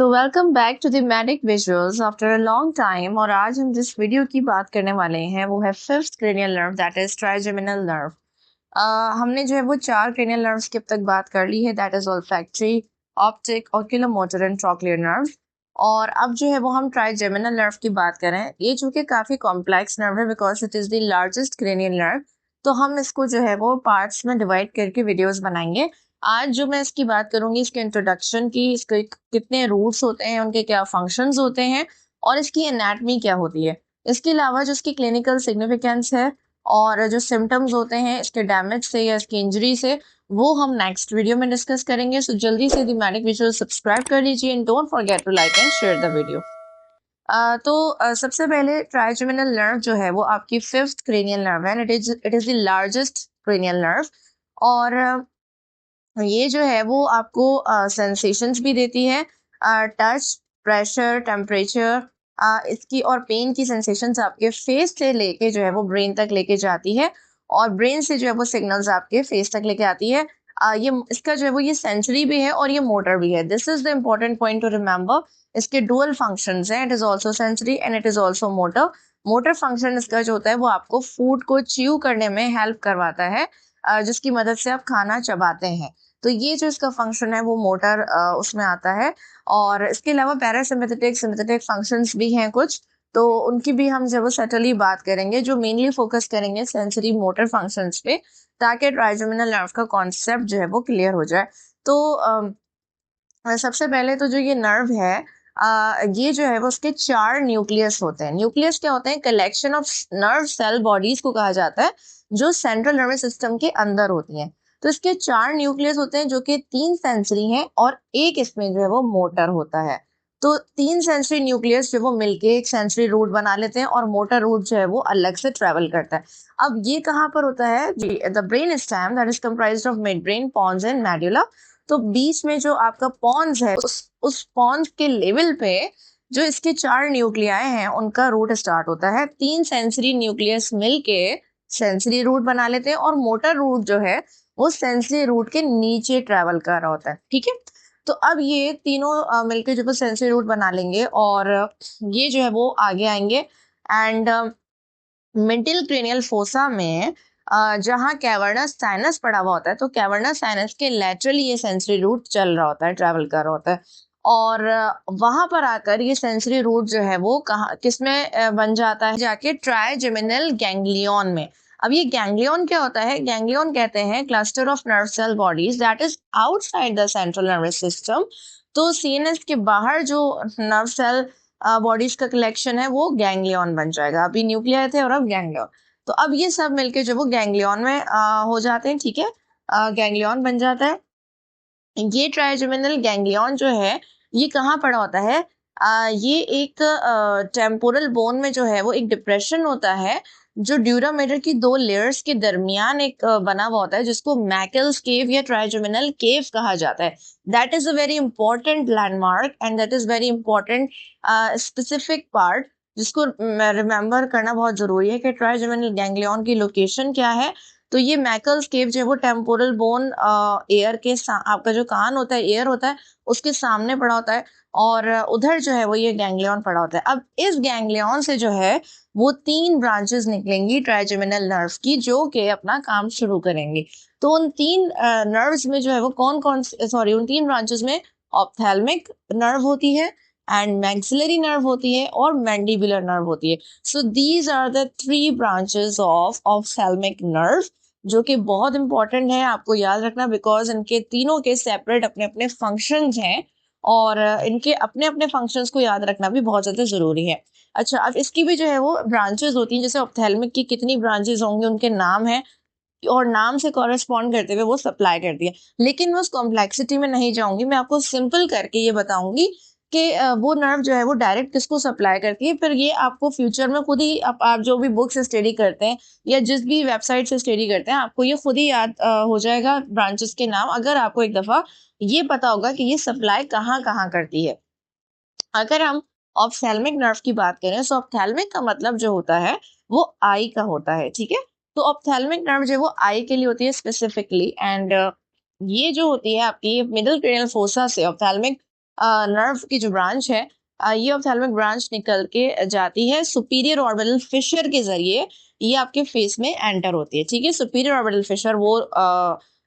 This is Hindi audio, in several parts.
तो welcome back to the magic visuals after a long time. और आज हम जिस वीडियो की बात करने वाले हैं वो है fifth cranial nerve, that is trigeminal nerve. हमने जो है वो चार क्रेनियल नर्व्स की अब तक बात कर ली है, that is olfactory, optic, oculomotor and trochlear nerve. और अब जो है वो हम ट्राइजेमिनल नर्व की बात करें। ये चूंकि काफी कॉम्प्लेक्स नर्व है because it is the largest cranial nerve, तो हम इसको जो है वो पार्ट्स में डिवाइड करके वीडियोस बनाएंगे। आज जो मैं इसकी बात करूंगी इसके इंट्रोडक्शन की, इसके कितने रूट्स होते हैं, उनके क्या फंक्शंस होते हैं और इसकी एनाटमी क्या होती है। इसके अलावा जो इसकी क्लिनिकल सिग्निफिकेंस है और जो सिम्टम्स होते हैं इसके डैमेज से या इसकी इंजरी से, वो हम नेक्स्ट वीडियो में डिस्कस करेंगे। सो जल्दी से द मैजिक विजुअल सब्सक्राइब कर लीजिए and don't forget to like and share the video. सबसे पहले ट्राइजेमिनल नर्व जो है वो आपकी फिफ्थ क्रेनियल नर्व है। It is the largest cranial nerve. और ये जो है वो आपको सेंसेशंस भी देती है, टच, प्रेशर, टेम्परेचर, इसकी और पेन की सेंसेशंस आपके फेस से लेके जो है वो ब्रेन तक लेके जाती है और ब्रेन से जो है वो सिग्नल्स आपके फेस तक लेके आती है। ये इसका जो है वो ये सेंसरी भी है और ये मोटर भी है। This is the important point two remember. इसके डुअल फंक्शंस हैं, it is also sensory and it is also motor. Motor function इसका जो होता है वो आपको फूड को च्यू करने में हेल्प करवाता है, जिसकी मदद से आप खाना चबाते हैं। तो ये जो इसका फंक्शन है वो मोटर उसमें आता है। और इसके अलावा पैरासिम्पैथेटिक सिम्पैथेटिक फंक्शंस भी हैं कुछ, तो उनकी भी हम जब सटली बात करेंगे, जो मेनली फोकस करेंगे सेंसरी मोटर फंक्शंस पे, ताकि ट्राइजेमिनल नर्व का कॉन्सेप्ट जो है वो क्लियर हो जाए। तो सबसे पहले तो जो ये नर्व है, ये जो है वो उसके चार न्यूक्लियस होते हैं। न्यूक्लियस क्या होते हैं? Collection of nerve cell bodies को कहा जाता है, जो सेंट्रल नर्वस सिस्टम के अंदर होती हैं। तो इसके चार न्यूक्लियस होते हैं, जो कि तीन सेंसरी हैं और एक इसमें जो है वो मोटर होता है। तो तीन सेंसरी न्यूक्लियस जो वो मिलके एक सेंसरी रूट बना लेते हैं और मोटर रूट जो है वो अलग से ट्रेवल करता है। अब ये कहाँ पर होता है? The brain stem, that is comprised of mid brain, pons and medulla. तो बीच में जो आपका पॉन्स है, उस पॉन्स के लेवल पे जो इसके चार न्यूक्लियाई हैं उनका रूट स्टार्ट होता है। तीन सेंसरी न्यूक्लियस मिलके सेंसरी रूट बना लेते हैं और मोटर रूट जो है वो सेंसरी रूट के नीचे ट्रेवल कर रहा होता है। ठीक है, तो अब ये तीनों मिलके जो सेंसरी रूट बना लेंगे और ये जो है वो आगे आएंगे एंड मिडिल क्रेनियल फोसा में जहाँ कैवर्नस साइनस पड़ा हुआ होता है, तो कैवर्नस साइनस के लेटरली ये सेंसरी रूट चल रहा होता है, ट्रैवल कर रहा होता है। और वहां पर आकर ये सेंसरी रूट जो है वो कहाँ किसमें बन जाता है? जाके ट्राइजेमिनल गैंग्लियन में। अब ये गैंग्लियन क्या होता है? गैंग्लियन कहते हैं cluster of nerve cell bodies that is outside the central nervous system. तो सीएनएस के बाहर जो नर्व सेल बॉडीज का कलेक्शन है वो गैंग्लियन बन जाएगा। अभी न्यूक्लियर थे और अब गैंग्लियन। तो अब ये सब मिलके जो वो गैंग्लियन में हो जाते हैं। ठीक है, गैंग्लियन बन जाता है। ये ट्राइजेमिनल गैंग्लियन जो है ये कहाँ पड़ा होता है? ये एक टेम्पोरल बोन में जो है वो एक डिप्रेशन होता है, जो ड्यूरामेटर की दो लेयर्स के दरमियान एक बना हुआ होता है, जिसको मैकल्स केव या ट्राइजेमिनल केव कहा जाता है। That is a very important landmark and that is very important specific part, जिसको रिमेंबर करना बहुत जरूरी है कि ट्राइजेमिनल गैंग्लियन की लोकेशन क्या है। तो ये मैकल्स केव जो है वो टेम्पोरल बोन एयर के आपका जो कान होता है, एयर होता है, उसके सामने पड़ा होता है और उधर जो है वो ये गैंग्लियन पड़ा होता है। अब इस गैंग्लियन से जो है वो तीन ब्रांचेस निकलेंगी ट्राइजेमिनल नर्व की, जो कि अपना काम शुरू करेंगी। तो उन तीन नर्व्स में जो है वो कौन कौन, सॉरी, उन तीन ब्रांचेस में ऑप्थेल्मिक नर्व होती है एंड मैक्सिलरी नर्व होती है और मैंडिबुलर नर्व होती है। So these are the three branches of ophthalmic nerve, जो कि बहुत इंपॉर्टेंट है आपको याद रखना, बिकॉज इनके तीनों के सेपरेट अपने अपने फंक्शंस हैं और इनके अपने अपने फंक्शंस को याद रखना भी बहुत ज्यादा जरूरी है। अच्छा, अब इसकी भी जो है वो ब्रांचेस होती हैं। जैसे ऑप्थेल्मिक की कितनी ब्रांचेस होंगी उनके नाम है और नाम से कॉरेस्पॉन्ड करते हुए वो सप्लाई करती है, लेकिन मैं उस कॉम्प्लेक्सिटी में नहीं जाऊंगी। मैं आपको सिंपल करके ये बताऊंगी कि वो नर्व जो है वो डायरेक्ट किसको सप्लाई करती है। फिर ये आपको फ्यूचर में खुद ही आप जो भी बुक से स्टडी करते हैं या जिस भी वेबसाइट से स्टडी करते हैं, आपको ये खुद ही याद हो जाएगा ब्रांचेस के नाम, अगर आपको एक दफा ये पता होगा कि ये सप्लाई कहाँ कहाँ करती है। अगर हम ऑप्थेल्मिक नर्व की बात करें, तो ऑप्थेल्मिक का मतलब जो होता है वो आई का होता है। ठीक है, तो ऑप्थेल्मिक नर्व जो है वो आई के लिए होती है स्पेसिफिकली एंड ये जो होती है आपकी मिडिल क्रेनियल फोसा से ऑप्थेल्मिक नर्व की जो ब्रांच है, ये ऑप्थेल्मिक ब्रांच निकल के जाती है सुपीरियर ऑर्बिटल फिशर के जरिए, ये आपके फेस में एंटर होती है। ठीक है, सुपीरियर ऑर्बिटल फिशर वो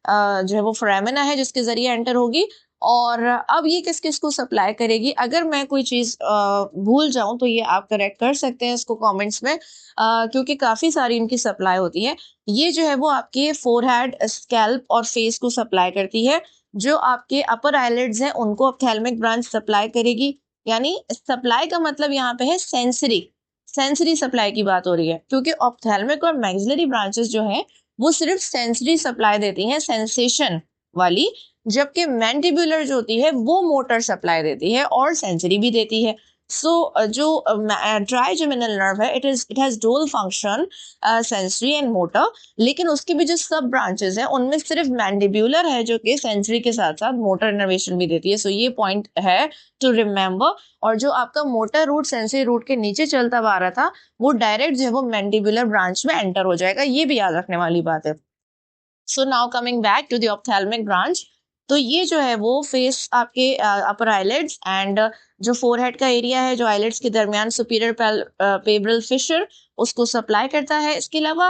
जो है वो फोरामिना है जिसके जरिए एंटर होगी। और अब ये किस किस को सप्लाई करेगी, अगर मैं कोई चीज भूल जाऊं तो ये आप करेक्ट कर सकते हैं इसको कमेंट्स में, क्योंकि काफी सारी इनकी सप्लाई होती है। ये जो है वो आपके फोरहेड, स्कैल्प और फेस को सप्लाई करती है। जो आपके अपर आईलिड्स हैं उनको ऑप्थेल्मिक ब्रांच सप्लाई करेगी। यानी सप्लाई का मतलब यहाँ पे है सेंसरी, सेंसरी सप्लाई की बात हो रही है, क्योंकि ऑप्थेल्मिक और मैक्सिलरी ब्रांचेस जो है वो सिर्फ सेंसरी सप्लाई देती हैं, सेंसेशन वाली, जबकि मैंडिबुलर जो होती है वो मोटर सप्लाई देती है और सेंसरी भी देती है। सो जो ट्राइजेमिनल नर्व है, it has dual function, sensory and motor, लेकिन उसके भी जो सब ब्रांचेस हैं उनमें सिर्फ मैंडिबुलर है जो कि सेंसरी के साथ साथ मोटर इनर्वेशन भी देती है। सो ये पॉइंट है टू रिमेम्बर। और जो आपका मोटर रूट सेंसरी रूट के नीचे चलता आ रहा था वो डायरेक्ट जो है वो मैंडिबुलर ब्रांच में एंटर हो जाएगा, ये भी याद रखने वाली बात है। So now coming back to the ophthalmic branch, तो ये जो है वो फेस आपके अपर आईलिड्स एंड जो फोरहेड का एरिया है, जो आईलिड्स के दरमियान सुपीरियर पेब्रल फिशर, उसको सप्लाई करता है। इसके अलावा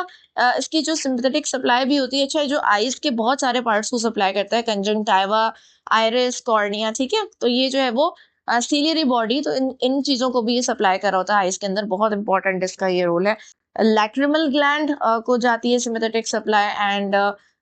इसकी जो सिंपैथेटिक सप्लाई भी होती है, अच्छा जो आईज के बहुत सारे पार्ट्स को सप्लाई करता है, कंजंक्टिवा, आइरिस, कॉर्निया। ठीक है, तो ये जो है वो सीलियरी बॉडी, तो इन इन चीजों को भी ये सप्लाई कर रहा होता है आईज के अंदर, बहुत इंपॉर्टेंट इसका ये रोल है। लैक्रिमल ग्लैंड को जाती है sympathetic supply, and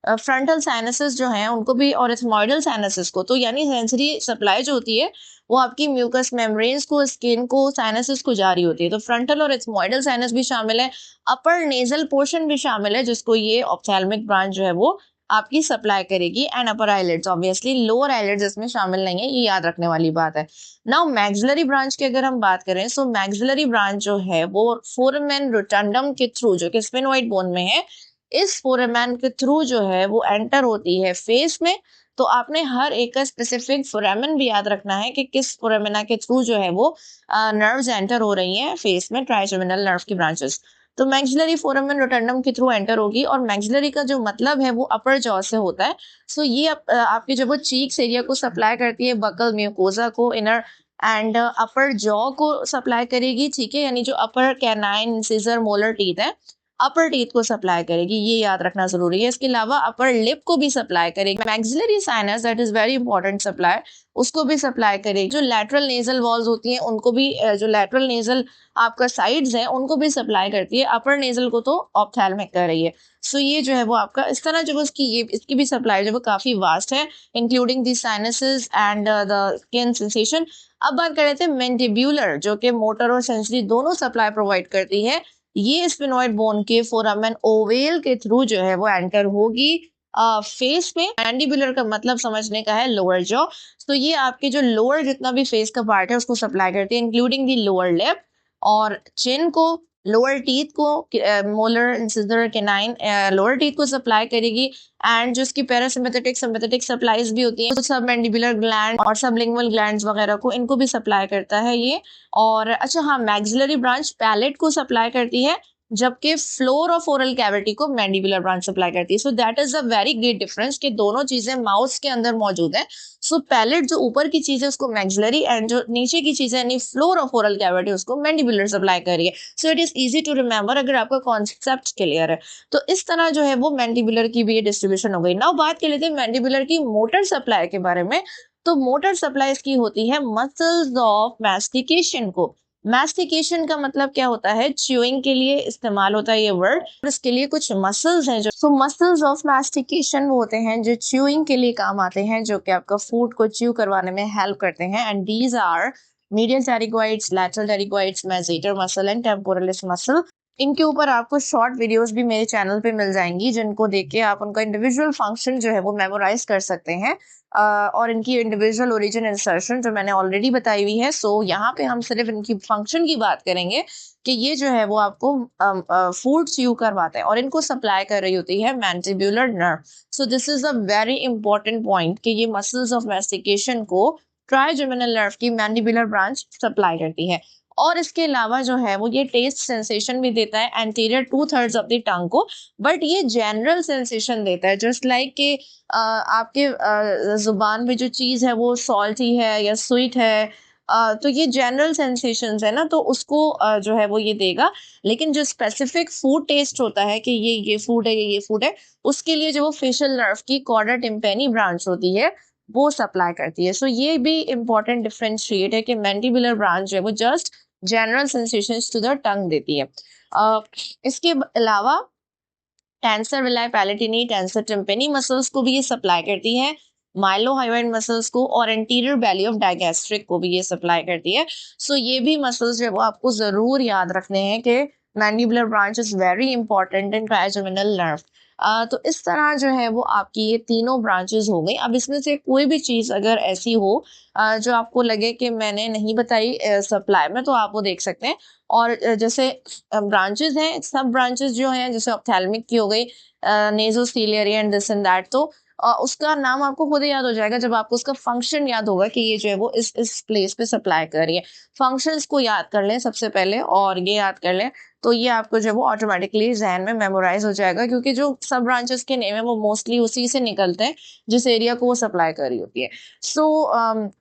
frontal sinuses जो हैं उनको भी, और एथमॉइडल साइनसेस को, तो यानी सेंसरी सप्लाई जो होती है वो आपकी म्यूकस मेम्ब्रेन्स को, स्किन को, साइनसेस को जा रही होती है। तो फ्रंटल और एथमॉइडल साइनस भी शामिल है, अपर नेजल पोर्शन भी शामिल है जिसको ये ऑप्थेल्मिक ब्रांच जो है वो आपकी सप्लाई करेगी, and upper eyelids, obviously lower eyelids इसमें शामिल नहीं है, ये याद रखने वाली बात है। नाउ मैक्सिलरी ब्रांच की अगर हम बात करें, सो मैक्सिलरी ब्रांच जो है वो फोरामेन रोटंडम के थ्रू, जो कि स्फेनोइड बोन में है, इस फोरामेन के थ्रू जो है वो एंटर होती है फेस में। तो आपने हर एक का स्पेसिफिक फोरामेन भी याद रखना है कि किस फोरामेना के थ्रू जो है वो नर्व्स एंटर हो रही हैं फेस में, ट्राइजेमिनल नर्व की ब्रांचेस। तो मैक्सिलरी फोरामेन रोटंडम के थ्रू एंटर होगी, और मैक्सिलरी का जो मतलब है वो अपर जॉ से होता है। सो ये आपके जब वो चीक्स एरिया को सप्लाई करती है, बकल म्यूकोजा को, इनर एंड अपर जॉ को सप्लाई करेगी। ठीक है, यानी जो अपर कैनाइन, इंसिजर, मोलर टीथ है, अपर टीथ को सप्लाई करेगी, ये याद रखना जरूरी है। इसके अलावा अपर लिप को भी सप्लाई करेगी। Maxillary sinus, that is very important supply, उसको भी सप्लाई करेगी। जो लैटरल नेजल वॉल्स होती हैं उनको भी, जो लैटरल नेजल आपका साइड्स हैं उनको भी सप्लाई करती है, अपर नेजल को तो ऑप्थेल्मिक कर रही है। सो ये जो है वो आपका इस तरह जो उसकी ये इसकी भी सप्लाई जो वो काफी वास्ट है, including the sinuses and the skin sensation. अब बात कर रहे थे मैंडिब्यूलर, जो कि मोटर और सेंसरी दोनों सप्लाई प्रोवाइड करती है। ये स्फेनोइड बोन के फोरामेन ओवेल के थ्रू जो है वो एंटर होगी फेस में। मैंडिबुलर का मतलब समझने का है लोअर जॉ, तो ये आपके जो लोअर जितना भी फेस का पार्ट है उसको सप्लाई करती है, इंक्लूडिंग दी लोअर लिप और चिन को, लोअर टीथ को, molar, incisor, canine, lower teeth को सप्लाई करेगी। एंड जो इसकी पैरासिम्पैथेटिक, सिम्पैथेटिक सप्लाईज भी होती है, तो सब मैंडिबुलर ग्लैंड और सबलिंगुअल ग्लैंड्स वगैरह को, इनको भी सप्लाई करता है ये। और अच्छा हाँ, मैक्सिलरी ब्रांच पैलेट को सप्लाई करती है, जबकि फ्लोर ऑफ ओरल कैविटी को मैंडिबुलर ब्रांच सप्लाई करती है। So that is a very great difference कि दोनों चीजें माउथ के अंदर मौजूद है। सो पैलेट जो ऊपर की चीज है उसको मैक्सिलरी, एंड जो नीचे की चीज है यानी फ्लोर ऑफ ओरल कैविटी उसको मैंडिबुलर सप्लाई कर रही है। So it is easy to remember अगर आपका कॉन्सेप्ट क्लियर है। तो इस तरह जो है वो मैंडिबुलर की भी डिस्ट्रीब्यूशन हो गई। नाउ बात कर लेते हैं मैंडिबुलर की मोटर सप्लाई के बारे में। तो मोटर सप्लाई इसकी होती है मसल्स ऑफ मैस्टिकेशन को। मैस्टिकेशन का मतलब क्या होता है, च्यूइंग के लिए इस्तेमाल होता है ये वर्ड। इसके लिए कुछ मसल्स हैं जो, मसल्स ऑफ मैस्टिकेशन वो होते हैं जो च्यूइंग के लिए काम आते हैं, जो कि आपका फूड को च्यू करवाने में हेल्प करते हैं। And these are medial pterygoids, lateral pterygoids, masseter muscle and temporalis muscle. इनके ऊपर आपको शॉर्ट वीडियोस भी मेरे चैनल पे मिल जाएंगी, जिनको देख के आप उनका इंडिविजुअल फंक्शन जो है वो मेमोराइज कर सकते हैं, और इनकी इंडिविजुअल ओरिजिन इंसर्शन जो मैंने ऑलरेडी बताई हुई है। सो यहाँ पे हम सिर्फ इनकी फंक्शन की बात करेंगे कि ये जो है वो आपको फूड च्यू करवाते हैं, और इनको सप्लाई कर रही होती है mandibular nerve. So this is a very important point कि ये मसल्स ऑफ मैस्टिकेशन को ट्राइजेमिनल नर्व की मैंडिबुलर ब्रांच सप्लाई करती है। और इसके अलावा जो है वो ये टेस्ट सेंसेशन भी देता है एंटीरियर 2/3 ऑफ द टंग को, बट ये जनरल सेंसेशन देता है, जस्ट लाइक कि आपके जुबान में जो चीज़ है वो सॉल्टी है या स्वीट है, तो ये जनरल सेंसेशंस है ना, तो उसको जो है वो ये देगा। लेकिन जो स्पेसिफिक फूड टेस्ट होता है कि ये फूड है, ये फूड है, उसके लिए जो वो फेशियल नर्व की कॉर्डा टिम्पेनी ब्रांच होती है वो सप्लाई करती है। सो ये भी इम्पोर्टेंट डिफरेंशिएट है कि मैंडिबुलर ब्रांच जो है वो just general sensations to the tongue देती है। इसके अलावा tensor veli palatini, tensor tympani muscles को भी ये सप्लाई करती है, माइलोहायोइड मसल्स को, और एंटीरियर बैली ऑफ डायगैस्ट्रिक को भी ये सप्लाई करती है। सो ये भी मसल्स जो है वो आपको जरूर याद रखने हैं कि mandibular branch is very important in trigeminal nerve. तो इस तरह जो है वो आपकी ये तीनों ब्रांचेस हो गई। अब इसमें से कोई भी चीज़ अगर ऐसी हो जो आपको लगे कि मैंने नहीं बताई सप्लाई में, तो आप वो देख सकते हैं। और जैसे ब्रांचेस हैं, सब ब्रांचेस जो हैं, जैसे ऑप्थेल्मिक की हो गई, नेजोसीलियरी एंड दिस एंड दैट, तो उसका नाम आपको खुद ही याद हो जाएगा जब आपको उसका फंक्शन याद होगा कि ये जो है वो इस प्लेस पे सप्लाई कर रही है। फंक्शंस को याद कर लें सबसे पहले और ये याद कर लें, तो ये आपको जो है वो ऑटोमेटिकली जहन में मेमोराइज हो जाएगा, क्योंकि जो सब ब्रांचेस के नेम है वो मोस्टली उसी से निकलते हैं जिस एरिया को वो सप्लाई कर रही होती है। सो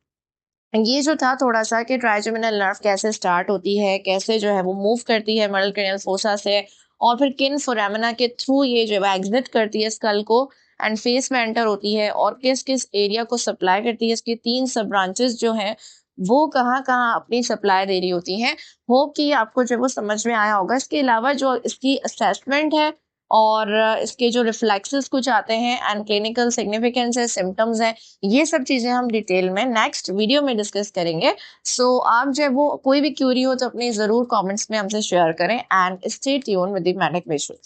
ये जो था थोड़ा सा कि ट्राइजेमिनल नर्व कैसे स्टार्ट होती है, कैसे जो है वो मूव करती है मिडल क्रेनियल फोसा से, और फिर किन फोरामिना के थ्रू ये जो है एग्जिट करती है स्कल को एंड फेस में एंटर होती है, और किस किस एरिया को सप्लाई करती है। इसकी 3 सब ब्रांचेस जो हैं वो कहाँ कहाँ अपनी सप्लाई दे रही होती हैं। होप कि आपको जो है वो समझ में आया होगा। इसके अलावा जो इसकी असेसमेंट है और इसके जो रिफ्लेक्सेस कुछ आते हैं एंड क्लिनिकल सिग्निफिकेंस है, सिम्टम्स हैं, ये सब चीज़ें हम डिटेल में नेक्स्ट वीडियो में डिस्कस करेंगे। सो आप जो है वो कोई भी क्यूरी हो तो अपनी ज़रूर कमेंट्स में हमसे शेयर करें and stay tune with the magic visuals.